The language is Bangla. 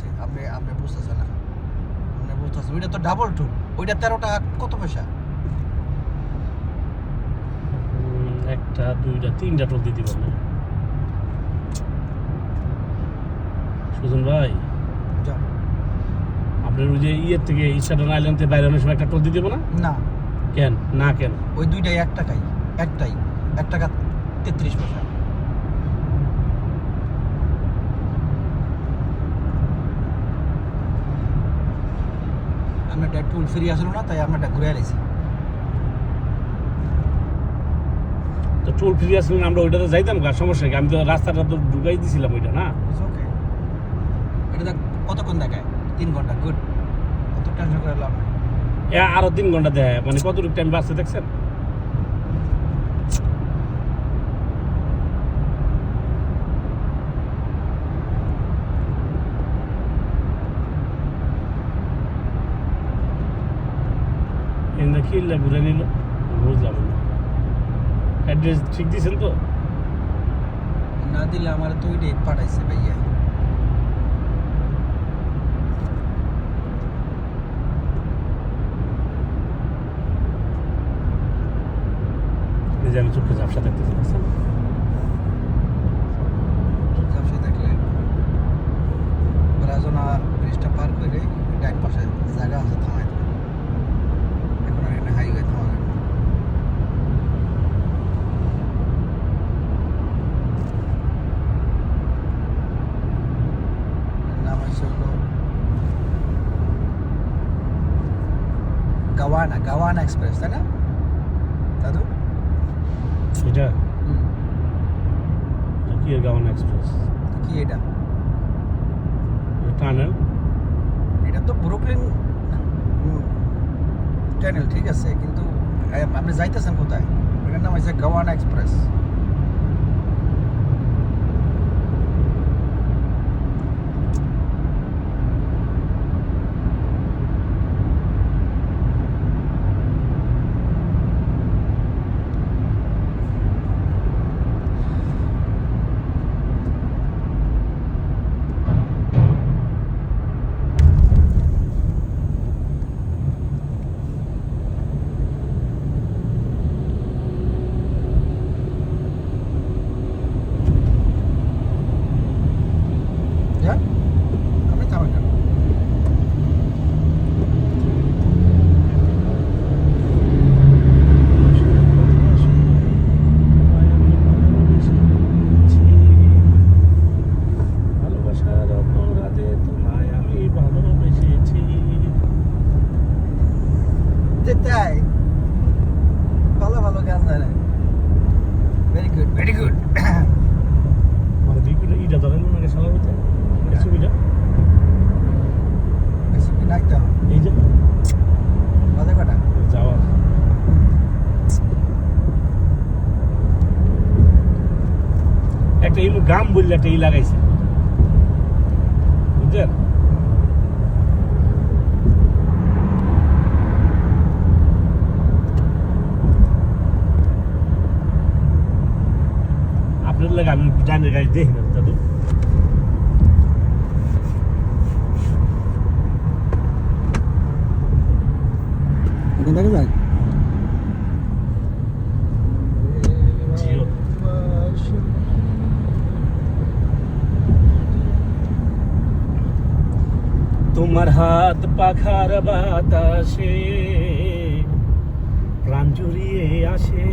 হয়েছে, আপনি বুঝতেছেন না, আপনি বুঝতেছেন। ওইটা তো ডাবল টুল, ওইটা 13 টাকা কত পয়সা? একটা দুইটা তিনটা টোল দিতে পারবো সুজন ভাই। যাও। আপনার ওই যে ইয়ের থেকে ইস্টার্ন আইল্যান্ড থেকে বাইরে সময় একটা টোল দিতে পারবো না? না কেন না কেন? ওই দুইটাই 1 টাকাই, একটাই 1 টাকা 33 পয়সা। আমরা একটা টুল ফ্রি আসলো না, তাই আমরা একটা ঘুরে আইছি। তো টোল ফ্রি আসলে আমরা ওইটাতে যাইতাম গা, সমস্যা কি? আমি তো রাস্তাটা তো ঢুকাই দিছিলাম ওইটা না। ওকে, এটা দেখ কতক্ষণ দেখায়, 3 ঘন্টা, গুড। অত টেনশন করে লাভ নেই। আরো 3 ঘন্টা দেয়, মানে কতটুকু টাইম বাঁচতে দেখছেন? কিল্লা ঘুরে নিল, বুঝলাম না। অ্যাড্রেস ঠিক দিয়েছেন তো? না দিলে আমার তো ওই ডেট পাঠাইছে ভাইয়া। নিজে আমি চোখে ঝাপসা দেখতেছি দেখছেন? ঝাপসা দেখলে রাজনা ব্রিজটা পার করে ডাইন পাশে জায়গা আছে, থামাই দেবে। এখন আর এখানে হাইওয়ে থামা যাবে না। নাম হচ্ছে হলো গাওয়ানা এক্সপ্রেস, তাই না দাদু? এটা কি গাওয়ান এক্সপ্রেস? কি এটা? টানেল। এটা তো ব্রুকলিন টানেল, ঠিক আছে, কিন্তু আপনি যাইতেছেন কোথায়? এটার নাম হচ্ছে গাওয়ানা এক্সপ্রেস। যান, আপনি থামেন কেন? ভালোবাসার অপরাধে তোমায় আমি ভালোবেসেছি। তাই ভালো ভালো গান জানে। Very good, very good. মানে দুই কিলো ইটা ধরেন ওনাকে সালার হইতে ছবিটা নাই তো এই যে বাজে কটা যাওয়া। একটা ইলু গাম বললে একটা ই লাগাইছে, বুঝলেন? আপনার লাগে আমি জানি গাড়ি দেখি না দাদু। এখন দেখা যায়। জিও তোমার হাত পাখার বাতাসে প্রাণ জুড়িয়ে আসে।